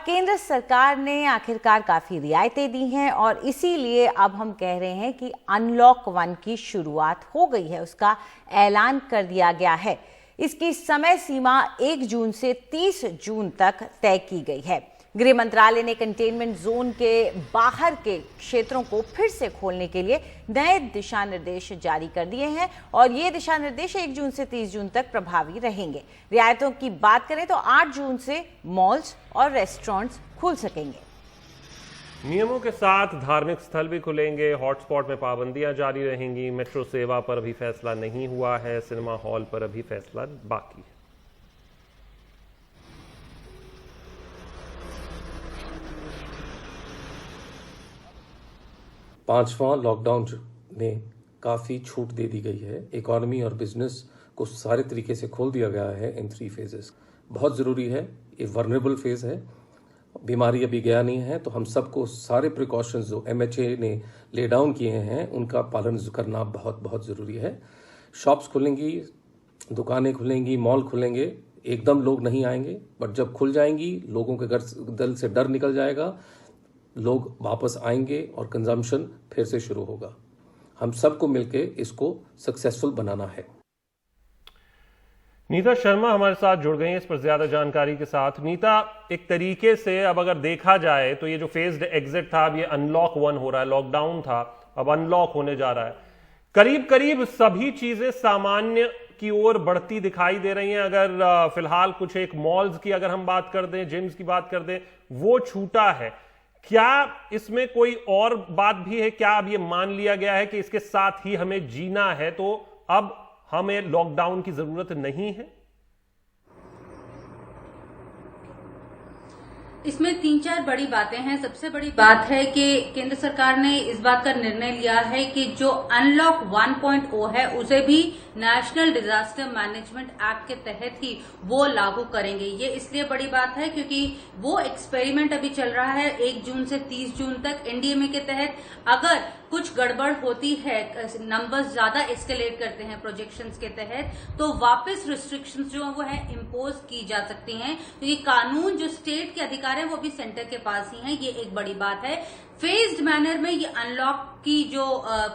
केंद्र सरकार ने आखिरकार काफ़ी रियायतें दी हैं और इसीलिए अब हम कह रहे हैं कि अनलॉक 1 की शुरुआत हो गई है, उसका ऐलान कर दिया गया है। इसकी समय सीमा 1 जून से 30 जून तक तय की गई है। गृह मंत्रालय ने कंटेनमेंट जोन के बाहर के क्षेत्रों को फिर से खोलने के लिए नए दिशा निर्देश जारी कर दिए हैं और ये दिशा निर्देश 1 जून से 30 जून तक प्रभावी रहेंगे। रियायतों की बात करें तो 8 जून से मॉल्स और रेस्टोरेंट्स खुल सकेंगे। नियमों के साथ धार्मिक स्थल भी खुलेंगे, हॉटस्पॉट में पाबंदियां जारी रहेंगी, मेट्रो सेवा पर अभी फैसला नहीं हुआ है, सिनेमा हॉल पर अभी फैसला बाकी है। पांचवा लॉकडाउन में काफ़ी छूट दे दी गई है। इकोनॉमी और बिजनेस को सारे तरीके से खोल दिया गया है इन 3 फेजेस। बहुत ज़रूरी है, ये वल्नरेबल फेज़ है, बीमारी अभी गया नहीं है, तो हम सबको सारे प्रिकॉशंस जो MHA ने ले डाउन किए हैं उनका पालन करना बहुत बहुत ज़रूरी है। शॉप्स खुलेंगी, दुकानें खुलेंगी, मॉल खुलेंगे, एकदम लोग नहीं आएंगे, बट जब खुल जाएंगी लोगों के दिल से डर निकल जाएगा, लोग वापस आएंगे और कंजम्पशन फिर से शुरू होगा। हम सबको मिलकर इसको सक्सेसफुल बनाना है। नीता शर्मा हमारे साथ जुड़ गई हैं इस पर ज्यादा जानकारी के साथ। नीता, एक तरीके से अब अगर देखा जाए तो ये जो फेज्ड एग्जिट था, अब ये अनलॉक 1 हो रहा है, लॉकडाउन था अब अनलॉक होने जा रहा है। करीब करीब सभी चीजें सामान्य की ओर बढ़ती दिखाई दे रही हैं। अगर फिलहाल कुछ एक मॉल्स की अगर हम बात कर दें, जिम्स की बात कर दें, वो छूटा है। क्या इसमें कोई और बात भी है? क्या अब ये मान लिया गया है कि इसके साथ ही हमें जीना है, तो अब हमें लॉकडाउन की जरूरत नहीं है? इसमें 3-4 बड़ी बातें हैं। सबसे बड़ी बात है कि केंद्र सरकार ने इस बात का निर्णय लिया है कि जो अनलॉक 1.0 है उसे भी नेशनल डिजास्टर मैनेजमेंट एक्ट के तहत ही वो लागू करेंगे। ये इसलिए बड़ी बात है क्योंकि वो एक्सपेरिमेंट अभी चल रहा है 1 जून से 30 जून तक एनडीएमए के तहत। अगर कुछ गड़बड़ होती है, नंबर्स ज्यादा एस्केलेट करते हैं प्रोजेक्शंस के तहत, तो वापस रिस्ट्रिक्शंस जो वो है इम्पोज की जा सकती हैं, क्योंकि कानून जो स्टेट के अधिकार है वो भी सेंटर के पास ही है। ये एक बड़ी बात है। फेज्ड मैनर में ये अनलॉक की जो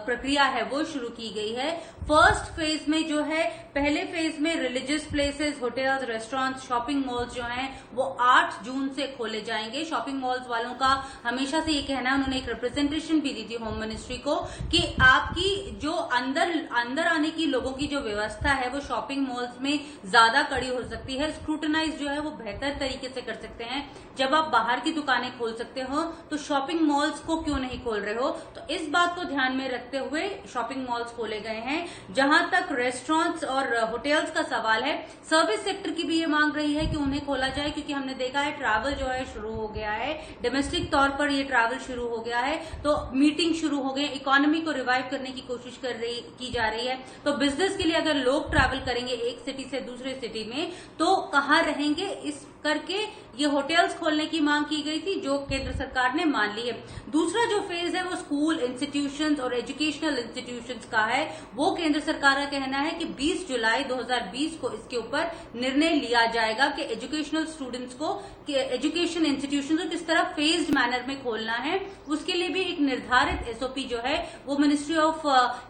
प्रक्रिया है वो शुरू की गई है। फर्स्ट फेज में जो है, पहले फेज में religious places, hotels, restaurants, shopping malls जो हैं वो 8 जून से खोले जाएंगे। शॉपिंग मॉल्स वालों का हमेशा से ये कहना है, उन्होंने एक रिप्रेजेंटेशन भी दी थी होम मिनिस्ट्री को, कि आपकी जो अंदर आने की लोगों की जो व्यवस्था है वो शॉपिंग मॉल्स में ज्यादा कड़ी हो सकती है। स्क्रूटनाइज जो है वो बेहतर तरीके से कर सकते हैं। जब आप बाहर की दुकानें खोल सकते हो तो शॉपिंग मॉल्स को क्यों नहीं खोल रहे हो? तो इस बात को ध्यान में रखते हुए शॉपिंग मॉल्स खोले गए हैं। जहां तक रेस्टोरेंट्स और होटल्स का सवाल है, सर्विस सेक्टर की भी ये मांग रही है कि उन्हें खोला जाए, क्योंकि हमने देखा है ट्रैवल जो है शुरू हो गया है, डोमेस्टिक तौर पर ये ट्रैवल शुरू हो गया है, तो मीटिंग शुरू हो गई, इकोनॉमी को रिवाइव करने की कोशिश की जा रही है। तो बिजनेस के लिए अगर लोग ट्रैवल करेंगे एक सिटी से दूसरे सिटी में, तो कहाँ रहेंगे, इस करके ये होटल्स खोलने की मांग की गई थी, जो केंद्र सरकार ने मान ली है। दूसरा जो फेज है वो स्कूल, इंस्टीट्यूशंस और एजुकेशनल इंस्टीट्यूशंस का है। वो केंद्र सरकार का कहना है कि 20 जुलाई 2020 को इसके ऊपर निर्णय लिया जाएगा कि एजुकेशनल स्टूडेंट्स को एजुकेशन इंस्टीट्यूशंस को किस तरह फेज्ड मैनर में खोलना है। उसके लिए भी एक निर्धारित एसओपी जो है वो ministry of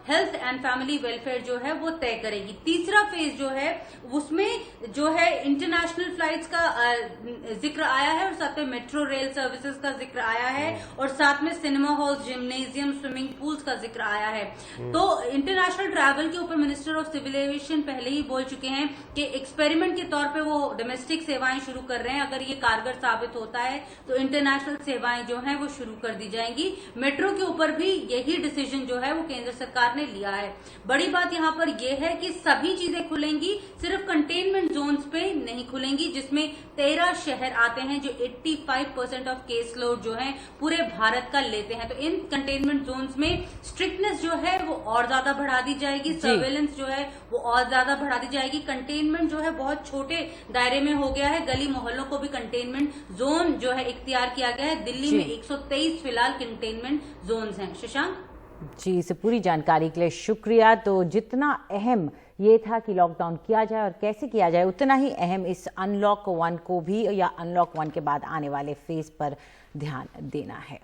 health and family welfare जो है वो तय करेगी। तीसरा फेज जो है उसमें जो है इंटरनेशनल फ्लाइट्स का जिक्र आया है, और साथ में मेट्रो रेल सर्विसेज का जिक्र आया है, और साथ में cinema hall, gymnasium, swimming pools का जिक्र आया है। तो इंटरनेशनल ट्रैवल के ऊपर मिनिस्टर ऑफ सिविल एविएशन पहले ही बोल चुके हैं कि एक्सपेरिमेंट के तौर पे वो डोमेस्टिक सेवाएं शुरू कर रहे हैं। अगर ये कारगर साबित होता है तो इंटरनेशनल सेवाएं जो हैं वो शुरू कर दी जाएंगी। मेट्रो के ऊपर भी यही डिसीजन जो है वो केंद्र सरकार ने लिया है। बड़ी बात यहाँ पर यह है कि सभी चीजें खुलेंगी, सिर्फ कंटेनमेंट जोन्स पे नहीं खुलेंगी, जिसमें 13 शहर आते हैं जो 85% ऑफ केस लोड जो है पूरे भारत का लेते हैं। तो इन कंटेनमेंट जोन्स में स्ट्रिक्टनेस जो है वो और ज्यादा बढ़ा दी जाएगी, सर्वेलेंस जो है वो और ज्यादा बढ़ा दी जाएगी। कंटेनमेंट जो है बहुत छोटे दायरे में हो गया है, गली मोहल्लों को भी कंटेनमेंट जोन जो है इख्तियार किया गया है। दिल्ली में 123 फिलहाल कंटेनमेंट जोन्स हैं। शशांक जी, इसे पूरी जानकारी के लिए शुक्रिया। तो जितना अहम ये था कि लॉकडाउन किया जाए और कैसे किया जाए, उतना ही अहम इस अनलॉक 1 को भी या अनलॉक 1 के बाद आने वाले फेज पर ध्यान देना है।